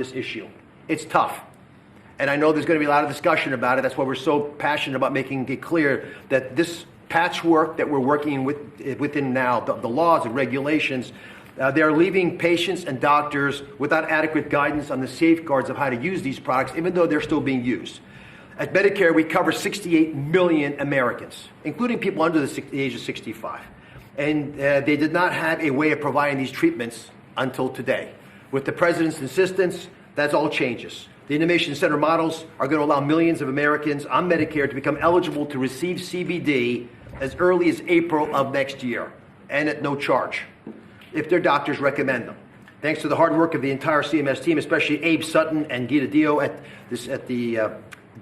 this issue. It's tough. And I know there's going to be a lot of discussion about it. That's why we're so passionate about making it clear that this patchwork that we're working within now, the laws and regulations, they're leaving patients and doctors without adequate guidance on the safeguards of how to use these products, even though they're still being used. At Medicare, we cover 68 million Americans, including people under the age of 65. And they did not have a way of providing these treatments until today. With the president's insistence, that all changes. The innovation center models are going to allow millions of Americans on Medicare to become eligible to receive CBD as early as April of next year, and at no charge, if their doctors recommend them. Thanks to the hard work of the entire CMS team, especially Abe Sutton and Gita Dio at the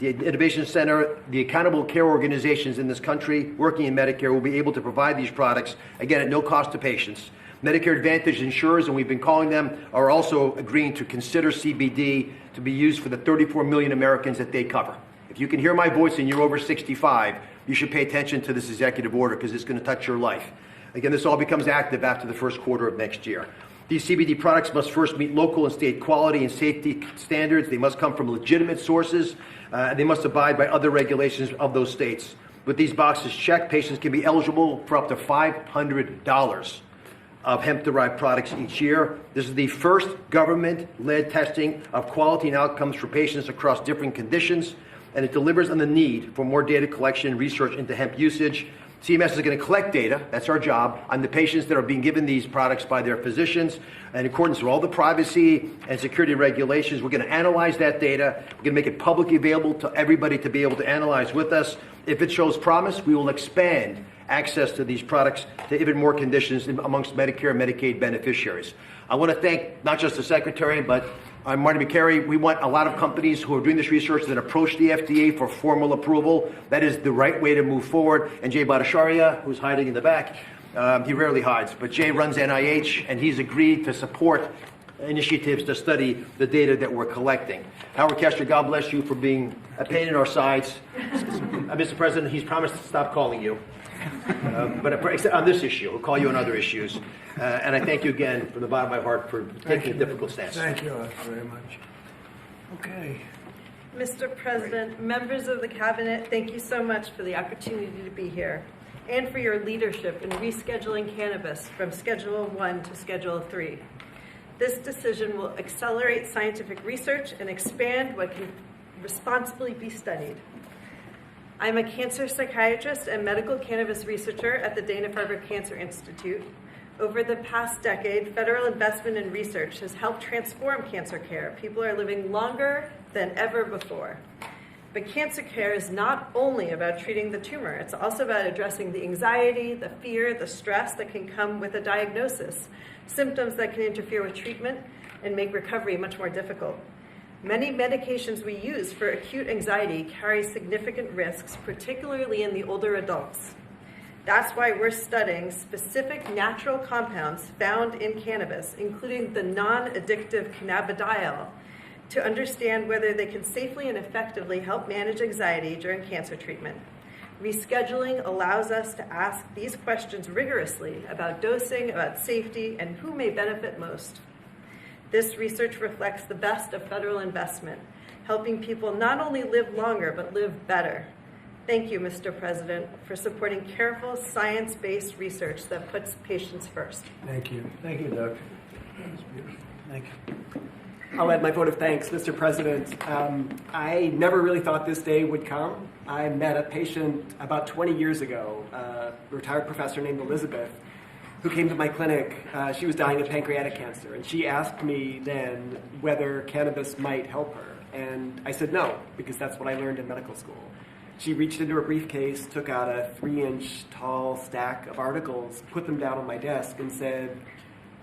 Innovation Center, the accountable care organizations in this country working in Medicare will be able to provide these products, again, at no cost to patients. Medicare Advantage insurers, and we've been calling them, are also agreeing to consider CBD to be used for the 34 million Americans that they cover. If you can hear my voice and you're over 65, you should pay attention to this executive order because it's going to touch your life. Again, this all becomes active after the first quarter of next year. These CBD products must first meet local and state quality and safety standards. They must come from legitimate sources. They must abide by other regulations of those states. With these boxes checked, patients can be eligible for up to $500 of hemp-derived products each year. This is the first government-led testing of quality and outcomes for patients across different conditions, and it delivers on the need for more data collection and research into hemp usage. CMS is going to collect data, that's our job, on the patients that are being given these products by their physicians. And in accordance with all the privacy and security regulations, we're going to analyze that data. We're going to make it publicly available to everybody to be able to analyze with us. If it shows promise, we will expand access to these products to even more conditions amongst Medicare and Medicaid beneficiaries. I want to thank not just the Secretary, but Marty McCary. We want a lot of companies who are doing this research that approach the FDA for formal approval. That is the right way to move forward. And Jay Bhattacharya, who's hiding in the back, he rarely hides, but Jay runs NIH, and he's agreed to support initiatives to study the data that we're collecting. Howard Kester, God bless you for being a pain in our sides. Mr. President, he's promised to stop calling you. But on this issue, we'll call you on other issues. And I thank you again from the bottom of my heart for taking a difficult stance. Thank you very much. Okay. Mr. President, members of the Cabinet, thank you so much for the opportunity to be here and for your leadership in rescheduling cannabis from Schedule 1 to Schedule 3. This decision will accelerate scientific research and expand what can responsibly be studied. I'm a cancer psychiatrist and medical cannabis researcher at the Dana-Farber Cancer Institute. Over the past decade, federal investment in research has helped transform cancer care. People are living longer than ever before. But cancer care is not only about treating the tumor, it's also about addressing the anxiety, the fear, the stress that can come with a diagnosis, symptoms that can interfere with treatment and make recovery much more difficult. Many medications we use for acute anxiety carry significant risks, particularly in the older adults. That's why we're studying specific natural compounds found in cannabis, including the non-addictive cannabidiol, to understand whether they can safely and effectively help manage anxiety during cancer treatment. Rescheduling allows us to ask these questions rigorously about dosing, about safety, and who may benefit most. This research reflects the best of federal investment, helping people not only live longer, but live better. Thank you, Mr. President, for supporting careful, science-based research that puts patients first. Thank you. Thank you, Doug. That's beautiful. Thank you. I'll add my vote of thanks, Mr. President. I never really thought this day would come. I met a patient about 20 years ago, a retired professor named Elizabeth, who came to my clinic. She was dying of pancreatic cancer, and she asked me then whether cannabis might help her. And I said no, because that's what I learned in medical school. She reached into her briefcase, took out a 3-inch tall stack of articles, put them down on my desk, and said,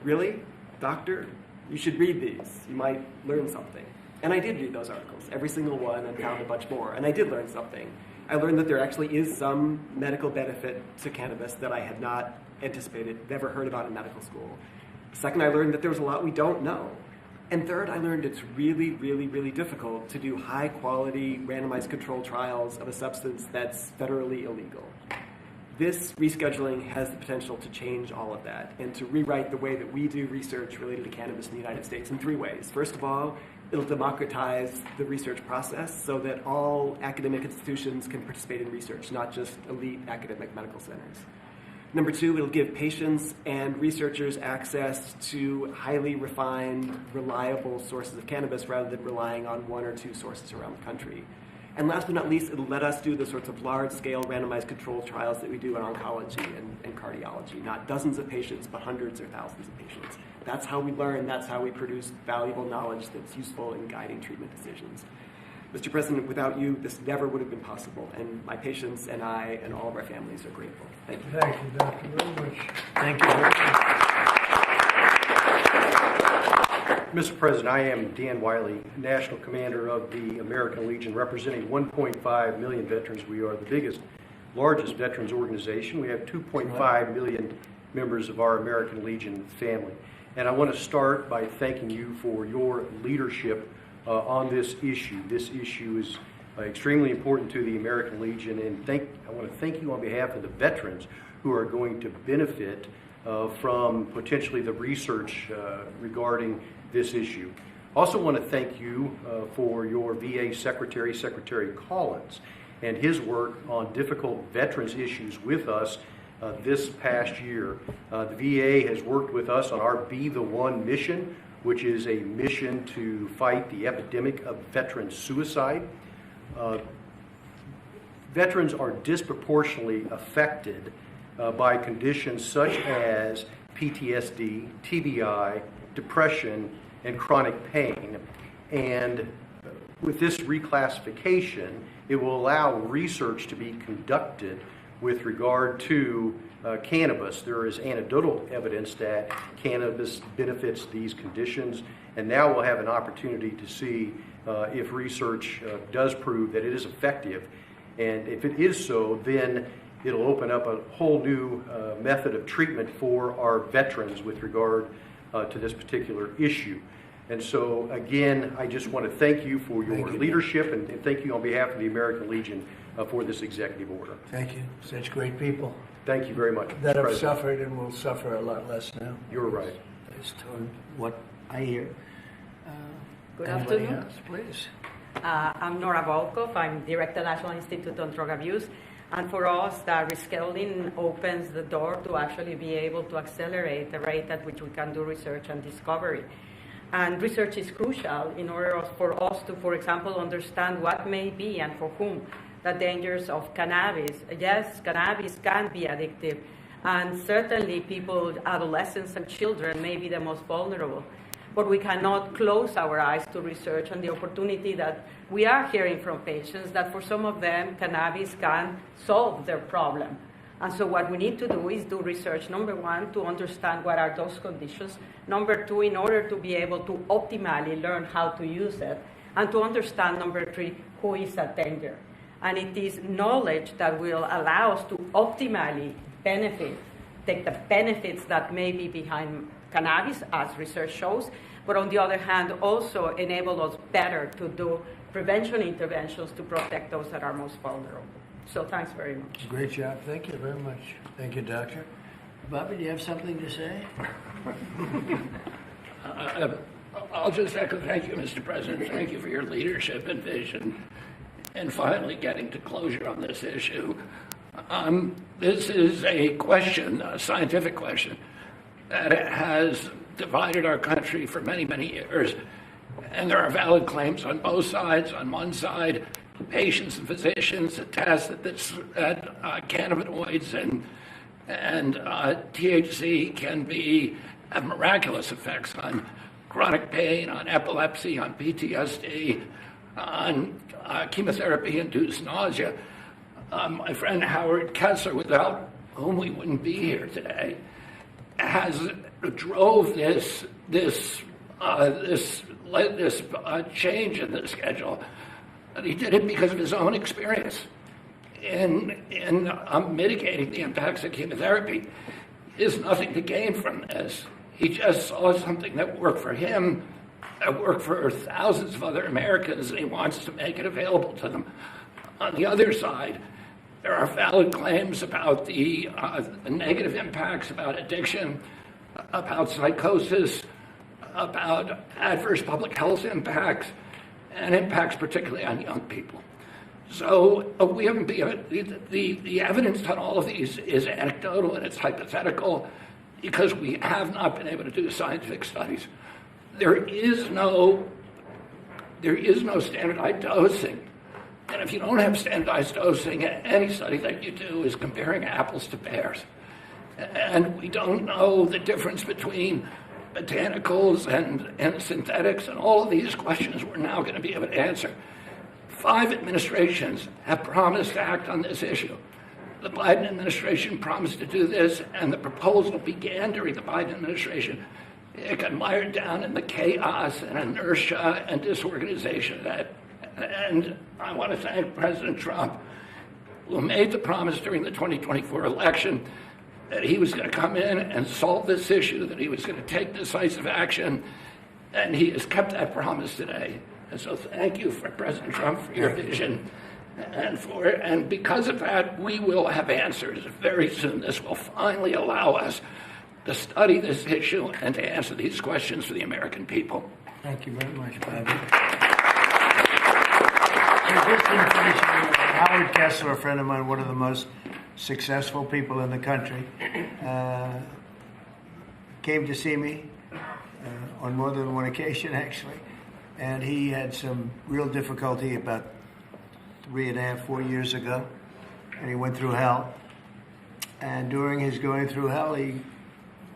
"Really, doctor? You should read these. You might learn something." And I did read those articles, every single one, and found a bunch more. And I did learn something. I learned that there actually is some medical benefit to cannabis that I had not anticipated, never heard about in medical school. Second, I learned that there was a lot we don't know. And third, I learned it's really, really, really difficult to do high-quality randomized controlled trials of a substance that's federally illegal. This rescheduling has the potential to change all of that and to rewrite the way that we do research related to cannabis in the United States in 3 ways. First of all, It'll democratize the research process so that all academic institutions can participate in research, not just elite academic medical centers. Number two, it'll give patients and researchers access to highly refined, reliable sources of cannabis rather than relying on one or two sources around the country. And last but not least, it'll let us do the sorts of large-scale randomized controlled trials that we do in oncology and cardiology. Not dozens of patients, but hundreds or thousands of patients. That's how we learn. That's how we produce valuable knowledge that's useful in guiding treatment decisions. Mr. President, without you, this never would have been possible. And my patients and I and all of our families are grateful. Thank you. Thank you, Doctor, very much. Thank you very much. Mr. President, I am Dan Wiley, National Commander of the American Legion, representing 1.5 million veterans. We are the largest veterans organization. We have 2.5 million members of our American Legion family. And I want to start by thanking you for your leadership on this issue. This issue is extremely important to the American Legion, and I want to thank you on behalf of the veterans who are going to benefit from potentially the research regarding this issue. Also want to thank you for your VA Secretary, Secretary Collins, and his work on difficult veterans issues with us this past year. The VA has worked with us on our Be the One mission, which is a mission to fight the epidemic of veteran suicide. Veterans are disproportionately affected by conditions such as PTSD, TBI, depression, and chronic pain. And with this reclassification, it will allow research to be conducted with regard to cannabis. There is anecdotal evidence that cannabis benefits these conditions, and now we'll have an opportunity to see if research does prove that it is effective. And if it is so, then it'll open up a whole new method of treatment for our veterans with regard to this particular issue. And so, again, I just want to thank you for your leadership, and thank you on behalf of the American Legion for this executive order. Thank you. Such great people Thank you very much, that Mr. have President. suffered and will suffer a lot less now. You're right. Based on what I hear. Good Anybody afternoon. else, please? I'm Nora Volkov. I'm Director National Institute on Drug Abuse. And for us, the rescheduling opens the door to actually be able to accelerate the rate at which we can do research and discovery. And research is crucial in order for us to, for example, understand what may be and for whom the dangers of cannabis. Yes, cannabis can be addictive. And certainly people, adolescents and children may be the most vulnerable. But we cannot close our eyes to research and the opportunity that we are hearing from patients that for some of them, cannabis can solve their problem. And so what we need to do is do research, number one, to understand what are those conditions. Number two, in order to be able to optimally learn how to use it. And to understand, number three, who is at danger. And it is knowledge that will allow us to optimally take the benefits that may be behind cannabis, as research shows, but on the other hand, also enable us better to do prevention interventions to protect those that are most vulnerable. So thanks very much. Great job. Thank you very much. Thank you, Doctor. Bobby, do you have something to say? I'll just echo thank you, Mr. President. Thank you for your leadership and vision and finally getting to closure on this issue. This is a question, a scientific question, that has divided our country for many, many years. And there are valid claims on both sides. On one side, patients and physicians attest that cannabinoids and THC can have miraculous effects on chronic pain, on epilepsy, on PTSD, on chemotherapy-induced nausea. My friend Howard Kessler, without whom we wouldn't be here today, drove this change in the schedule. And he did it because of his own experience in mitigating the impacts of chemotherapy. He has nothing to gain from this. He just saw something that worked for him, that worked for thousands of other Americans, and he wants to make it available to them. On the other side, there are valid claims about the negative impacts, about addiction, about psychosis, about adverse public health impacts and impacts particularly on young people. So we haven't been, the evidence on all of these is anecdotal and it's hypothetical because we have not been able to do scientific studies. There is no standardized dosing. And if you don't have standardized dosing, any study that you do is comparing apples to pears. And we don't know the difference between botanicals and synthetics, and all of these questions we're now going to be able to answer. 5 administrations have promised to act on this issue. The Biden administration promised to do this, and the proposal began during the Biden administration. It got mired down in the chaos and inertia and disorganization of that. And I want to thank President Trump, who made the promise during the 2024 election that he was going to come in and solve this issue, that he was going to take decisive action, and he has kept that promise today. And so thank you for President Trump for your vision. And because of that, we will have answers very soon. This will finally allow us to study this issue and to answer these questions for the American people. Thank you very much, Bobby. Just information, Howard Kessler, a friend of mine, one of the most successful people in the country, came to see me on more than one occasion, actually. And he had some real difficulty about 3.5, 4 years ago. And he went through hell. And during his going through hell, he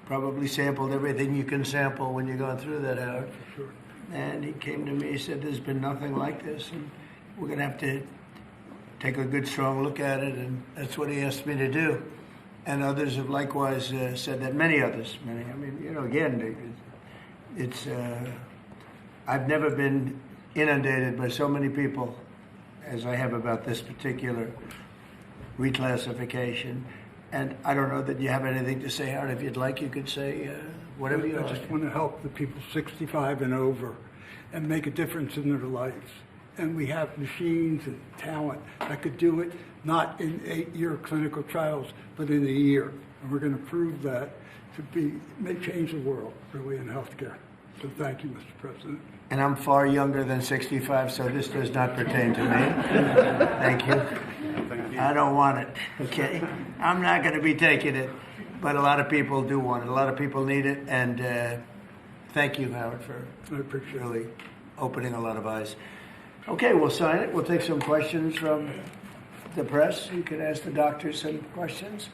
probably sampled everything you can sample when you're going through that, Howard. For sure. And he came to me, he said, there's been nothing like this. And we're going to have to take a good, strong look at it. And that's what he asked me to do. And others have likewise said that. Many others. I mean, you know, again, it's... I've never been inundated by so many people as I have about this particular reclassification. And I don't know that you have anything to say, Howard. If you'd like, you could say whatever you like. I just want to help the people 65 and over and make a difference in their lives. And we have machines and talent that could do it, not in 8-year clinical trials, but in a year. And we're going to prove that may change the world, really, in healthcare. So thank you, Mr. President. And I'm far younger than 65, so this does not pertain to me. Thank you. I don't want it, okay? I'm not going to be taking it, but a lot of people do want it. A lot of people need it, and thank you, Howard, for really opening a lot of eyes. Okay, we'll sign it. We'll take some questions from the press. You can ask the doctors some questions,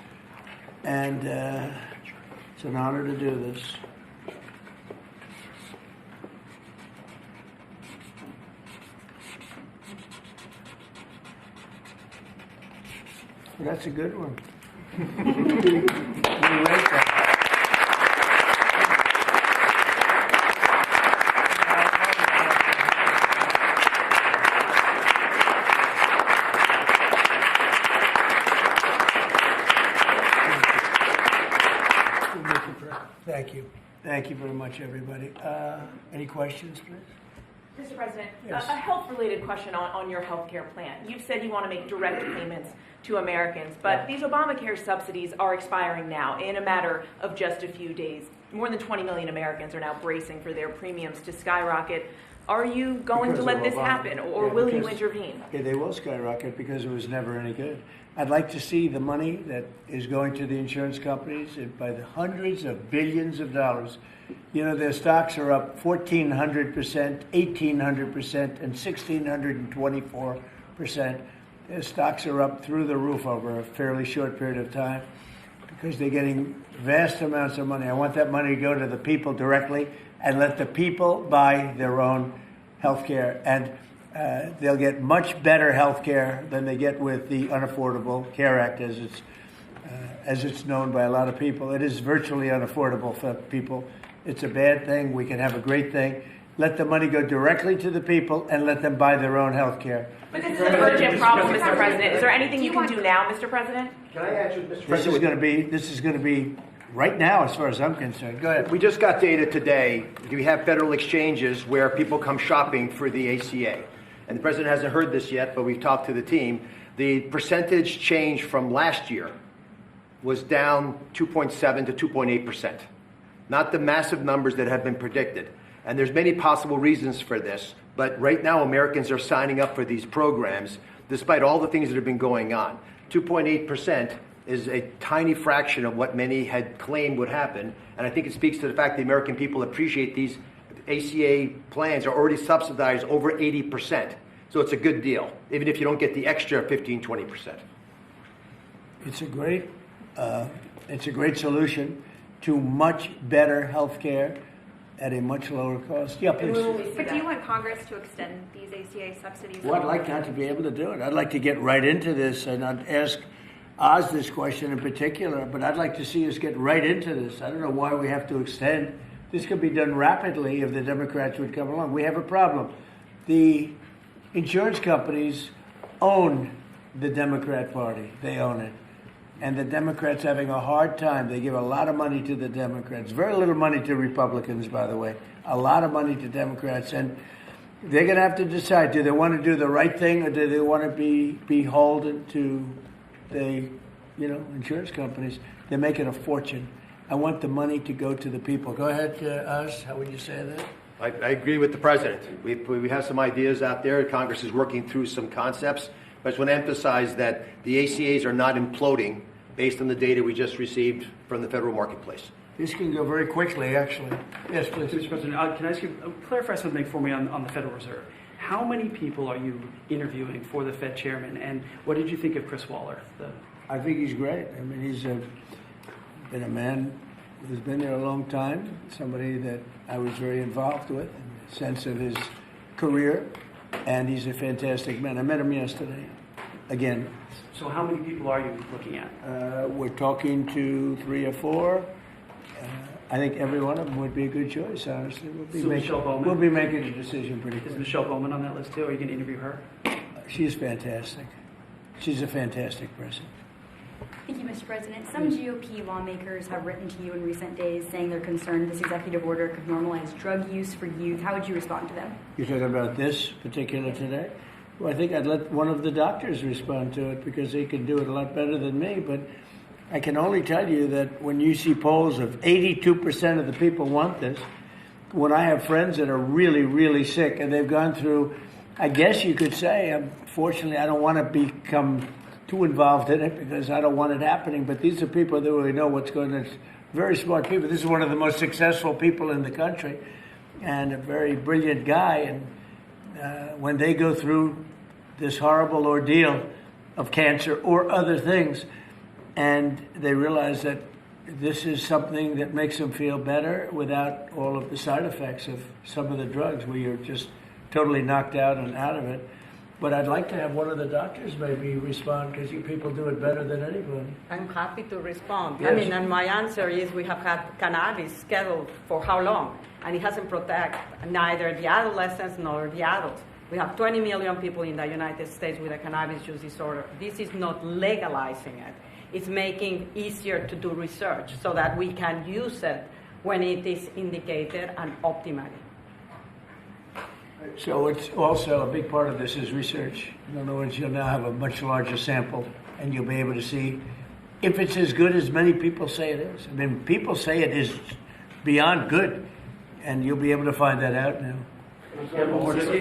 and it's an honor to do this. That's a good one. We rate that. Thank you. Thank you very much, everybody. Any questions, please? Mr. President, Yes. a health-related question on your health care plan. You've said you want to make direct payments to Americans, but these Obamacare subsidies are expiring now in a matter of just a few days. More than 20 million Americans are now bracing for their premiums to skyrocket. Are you going to let this happen, or will you intervene? Yeah, they will skyrocket because it was never any good. I'd like to see the money that is going to the insurance companies by the hundreds of billions of dollars. You know, their stocks are up 1,400%, 1,800%, and 1,624%. Their stocks are up through the roof over a fairly short period of time because they're getting vast amounts of money. I want that money to go to the people directly and let the people buy their own health care. And they'll get much better health care than they get with the Unaffordable Care Act, as it's known by a lot of people. It is virtually unaffordable for people. It's a bad thing. We can have a great thing. Let the money go directly to the people and let them buy their own health care. But this is an urgent problem, Mr. President. Is there anything you can do now, Mr. President? Can I answer, Mr. This President? is going to be right now, as far as I'm concerned. Go ahead. We just got data today. We have federal exchanges where people come shopping for the ACA. And the president hasn't heard this yet, but we've talked to the team. The percentage change from last year was down 2.7 to 2.8%. not the massive numbers that have been predicted. And there's many possible reasons for this, but right now Americans are signing up for these programs despite all the things that have been going on. 2.8% is a tiny fraction of what many had claimed would happen, and I think it speaks to the fact the American people appreciate these ACA plans are already subsidized over 80%. So it's a good deal, even if you don't get the extra 15-20%. It's a great solution to much better health care at a much lower cost. Yeah, please. But do you want Congress to extend these ACA subsidies? Well, I'd like not to be able to do it. I'd like to get right into this, and I'd ask Oz this question in particular, but I'd like to see us get right into this. I don't know why we have to extend. This could be done rapidly if the Democrats would come along. We have a problem. The insurance companies own the Democrat Party. They own it. And the Democrats having a hard time. They give a lot of money to the Democrats. Very little money to Republicans, by the way. A lot of money to Democrats. And they're going to have to decide, do they want to do the right thing or do they want to be beholden to the insurance companies? They're making a fortune. I want the money to go to the people. Go ahead, Oz. How would you say that? I agree with the president. We have some ideas out there. Congress is working through some concepts. But I just want to emphasize that the ACAs are not imploding based on the data we just received from the federal marketplace. This can go very quickly, actually. Yes, please. Mr. President, can I ask you clarify something for me on the Federal Reserve? How many people are you interviewing for the Fed chairman, and what did you think of Chris Waller? I think he's great. I mean, he's been a man who's been there a long time, somebody that I was very involved with in the sense of his career, and he's a fantastic man. I met him yesterday, again. So how many people are you looking at? We're talking to 3 or 4. I think every one of them would be a good choice, honestly. Michelle Bowman? We'll be making a decision pretty quick. Is Michelle Bowman on that list too? Are you going to interview her? She's fantastic. She's a fantastic person. Thank you, Mr. President. Some GOP lawmakers have written to you in recent days saying they're concerned this executive order could normalize drug use for youth. How would you respond to them? You're talking about this particular today? Well, I think I'd let one of the doctors respond to it because they can do it a lot better than me. But I can only tell you that when you see polls of 82% of the people want this, when I have friends that are really, really sick and they've gone through, I guess you could say, unfortunately, I don't want to become too involved in it because I don't want it happening. But these are people that really know what's going on. Very smart people. This is one of the most successful people in the country and a very brilliant guy. And when they go through this horrible ordeal of cancer or other things, and they realize that this is something that makes them feel better without all of the side effects of some of the drugs where you're just totally knocked out and out of it. But I'd like to have one of the doctors maybe respond because you people do it better than anybody. I'm happy to respond. Yes. And my answer is we have had cannabis scheduled for how long? And it hasn't protected neither the adolescents nor the adults. We have 20 million people in the United States with a cannabis use disorder. This is not legalizing it. It's making easier to do research so that we can use it when it is indicated and optimally. So it's also a big part of this is research. In other words, you'll now have a much larger sample and you'll be able to see if it's as good as many people say it is. I mean, people say it is beyond good, and you'll be able to find that out now.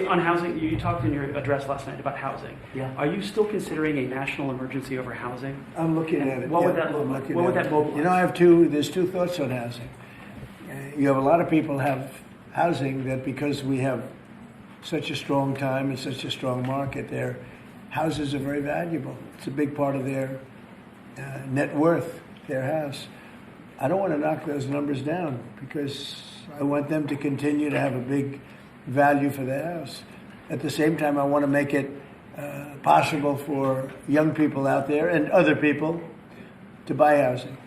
On housing, you talked in your address last night about housing. Yeah. Are you still considering a national emergency over housing? I'm looking at it. What would that look like? What would that mobilize? You know, there's two thoughts on housing. You have a lot of people have housing that because we have such a strong time and such a strong market, their houses are very valuable. It's a big part of their net worth, their house. I don't want to knock those numbers down because I want them to continue to have a big value for the house. At the same time, I want to make it possible for young people out there and other people to buy housing.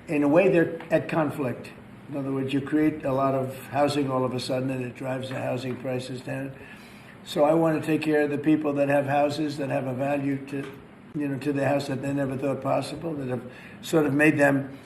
In a way, they're at conflict. In other words, you create a lot of housing all of a sudden, and it drives the housing prices down. So I want to take care of the people that have houses that have a value to the house that they never thought possible, that have sort of made them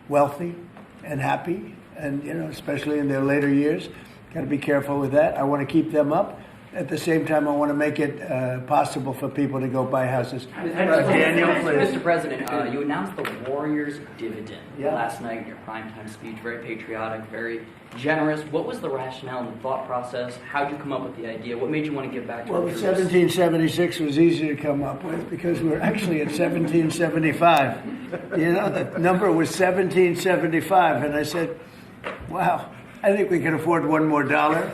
wealthy and happy, and especially in their later years. Got to be careful with that. I want to keep them up. at the same time, I want to make it possible for people to go buy houses. Daniel, please. Mr. President, you announced the Warriors dividend last night in your primetime speech. Very patriotic, very generous. What was the rationale and the thought process? How did you come up with the idea? What made you want to give back to Well, our troops? 1776 was easy to come up with because we're actually at 1775. You know, the number was 1775, and I said, wow, I think we can afford one more dollar.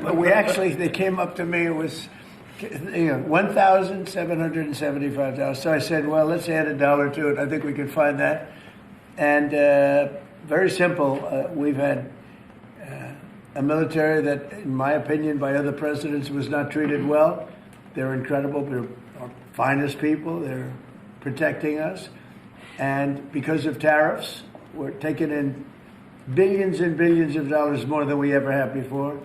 But they came up to me, it was $1,775. So I said, well, let's add a dollar to it. I think we can find that. And very simple. We've had a military that, in my opinion, by other presidents, was not treated well. They're incredible. They're our finest people. They're protecting us. And because of tariffs, we're taking in billions and billions of dollars more than we ever have before.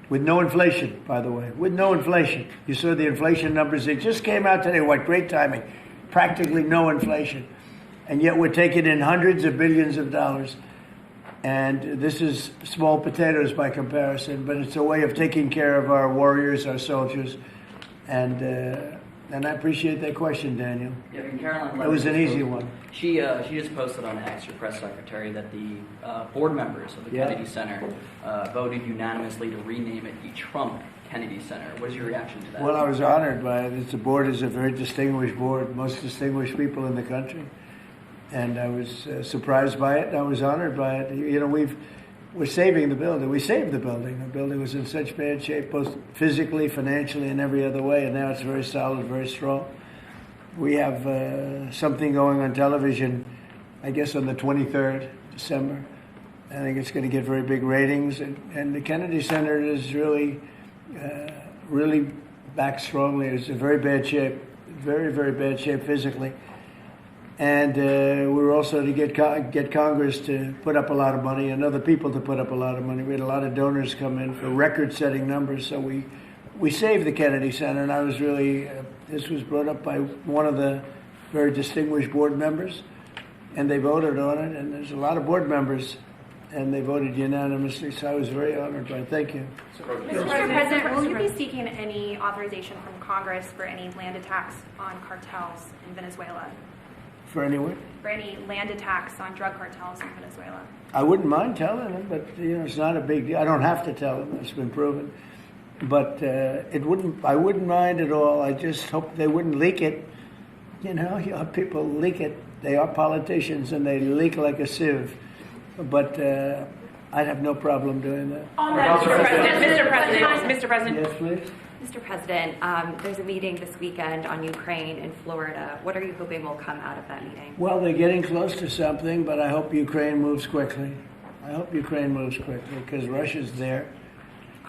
With no inflation, by the way. With no inflation. You saw the inflation numbers. They just came out today. What great timing. Practically no inflation. And yet we're taking in hundreds of billions of dollars. And this is small potatoes by comparison, but it's a way of taking care of our warriors, our soldiers. And I appreciate that question, Daniel. Yeah, and Caroline It was an easy one. She just posted on X, your press secretary, that the board members of the Kennedy Center voted unanimously to rename it the Trump Kennedy Center. What is your reaction to that? Well, I was honored by it. The board is a very distinguished board, most distinguished people in the country. And I was surprised by it. I was honored by it. You know, we're saving the building. We saved the building. The building was in such bad shape, both physically, financially, and every other way. And now it's very solid, very strong. We have something going on television, I guess, on the 23rd December. I think it's going to get very big ratings. And the Kennedy Center is really back strongly. It's in very bad shape, very, very bad shape physically. And we were also to get Congress to put up a lot of money and other people to put up a lot of money. We had a lot of donors come in for record-setting numbers, so we saved the Kennedy Center. And I was really, this was brought up by one of the very distinguished board members, and they voted on it. And there's a lot of board members, and they voted unanimously. So I was very honored by it. Thank you. Mr. President, will you be seeking any authorization from Congress for any land attacks on cartels in Venezuela? For anyone? For any land attacks on drug cartels in Venezuela? I wouldn't mind telling them, but it's not a big deal. I don't have to tell them; it's been proven. But I wouldn't mind at all. I just hope they wouldn't leak it. You know people leak it. They are politicians, and they leak like a sieve. But I'd have no problem doing that. On that, Mr. President. Yes, please. Mr. President, there's a meeting this weekend on Ukraine in Florida. What are you hoping will come out of that meeting? Well, they're getting close to something, but I hope Ukraine moves quickly. I hope Ukraine moves quickly because Russia's there.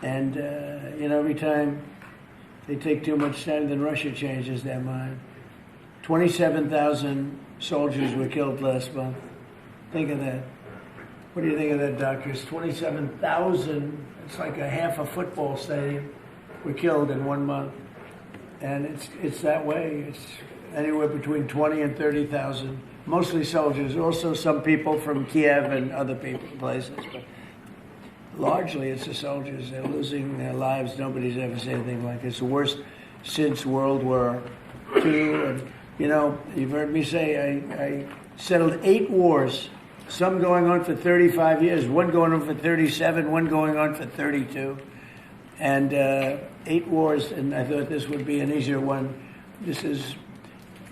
And, every time they take too much time, then Russia changes their mind. 27,000 soldiers were killed last month. Think of that. What do you think of that, doctors? 27,000, it's like a half a football stadium. Were killed in 1 month, and it's that way. It's anywhere between 20 and 30,000, mostly soldiers. Also, some people from Kiev and other places, but largely it's the soldiers. They're losing their lives. Nobody's ever seen anything like it. It's the worst since World War II. And you've heard me say I settled 8 wars. Some going on for 35 years, one going on for 37, one going on for 32. And 8 wars, and I thought this would be an easier one. This is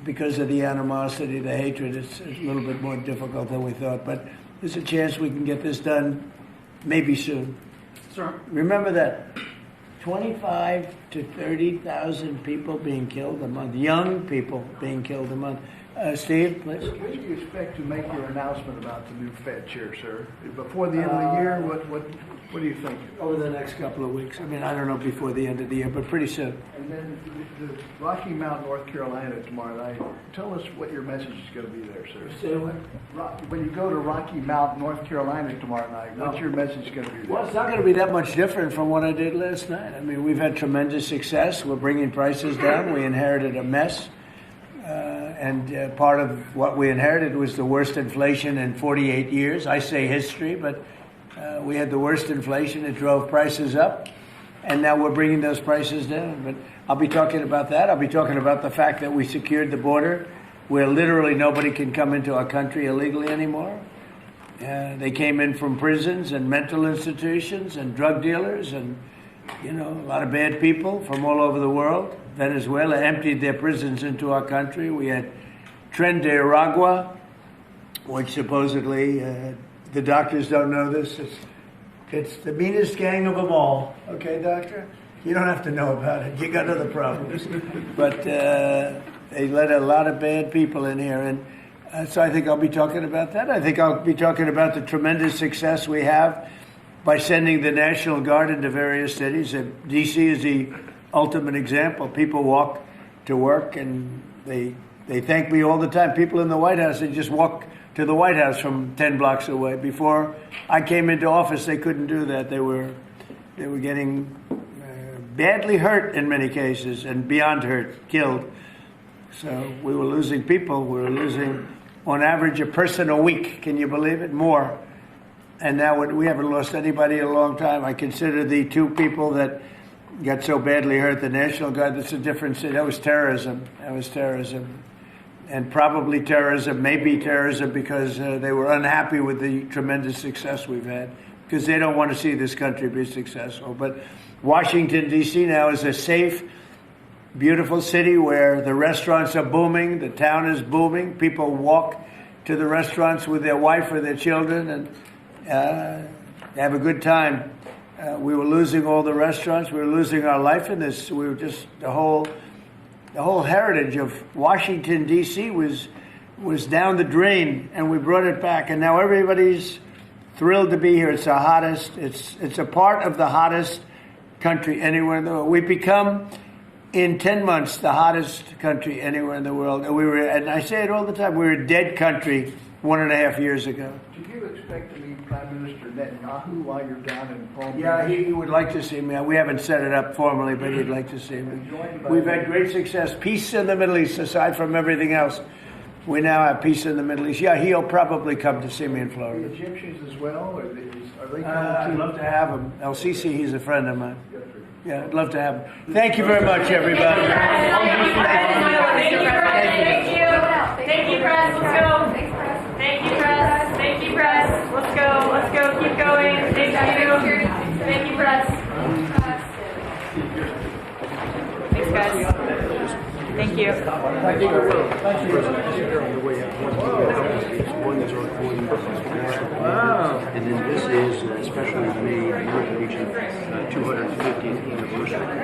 because of the animosity, the hatred. It's a little bit more difficult than we thought, but there's a chance we can get this done maybe soon. Sir. Remember that 25 to 30,000 people being killed a month, young people being killed a month. Steve, please. When do you expect to make your announcement about the new Fed chair, sir? Before the end of the year, what do you think? Over the next couple of weeks. I mean, I don't know before the end of the year, but pretty soon. And then the Rocky Mount, North Carolina tomorrow night. Tell us what your message is going to be there, sir. Say what? When you go to Rocky Mount, North Carolina tomorrow night, what's your message going to be there? Well, it's not going to be that much different from what I did last night. I mean, we've had tremendous success. We're bringing prices down. We inherited a mess. And part of what we inherited was the worst inflation in 48 years. I say history, but we had the worst inflation. It drove prices up. and now we're bringing those prices down. But I'll be talking about that. I'll be talking about the fact that we secured the border, where literally nobody can come into our country illegally anymore. They came in from prisons and mental institutions and drug dealers and, a lot of bad people from all over the world. Venezuela emptied their prisons into our country. We had Tren de Aragua, which supposedly, the doctors don't know this, it's the meanest gang of them all. Okay, doctor? You don't have to know about it. You got other problems. But they let a lot of bad people in here. And so I think I'll be talking about that. I think I'll be talking about the tremendous success we have by sending the National Guard into various cities. D.C. is the ultimate example. People walk to work and they thank me all the time. People in the White House, they just walk to the White House from 10 blocks away. Before I came into office, they couldn't do that. They were getting badly hurt in many cases, and beyond hurt, killed. So we were losing people. We were losing, on average, a person a week. Can you believe it? More. And now we haven't lost anybody in a long time. I consider the two people that got so badly hurt, the National Guard, that's a difference. That was terrorism. That was terrorism. And probably terrorism, maybe terrorism, because they were unhappy with the tremendous success we've had, because they don't want to see this country be successful. But Washington, D.C. now is a safe, beautiful city where the restaurants are booming, the town is booming. People walk to the restaurants with their wife or their children and have a good time. We were losing all the restaurants. We were losing our life in this. We were just the whole heritage of Washington, D.C. was down the drain, and we brought it back. And now everybody's thrilled to be here. It's the hottest. It's a part of the hottest country anywhere in the world. We've become, in 10 months, the hottest country anywhere in the world. And I say it all the time, we were a dead country 1.5 years ago. Do you expect to meet Prime Minister Netanyahu while you're down in Palm Beach? Yeah, he would like to see me. We haven't set it up formally, but he'd like to see me. We've had great success. Peace in the Middle East, aside from everything else. We now have peace in the Middle East. Yeah, he'll probably come to see me in Florida. The Egyptians as well? Are they coming I'd too? love to have him. El Sisi, he's a friend of mine. Yeah, I'd love to have him. Thank you very much, everybody. Thank you, press. Let's go. Thank you, press. Thank you, press. Let's go. Let's go. Keep going. Thank you. Thank you, press. Thanks, guys. Thank you. Thank you. Wow. And then this is specially made American Legion 250th anniversary.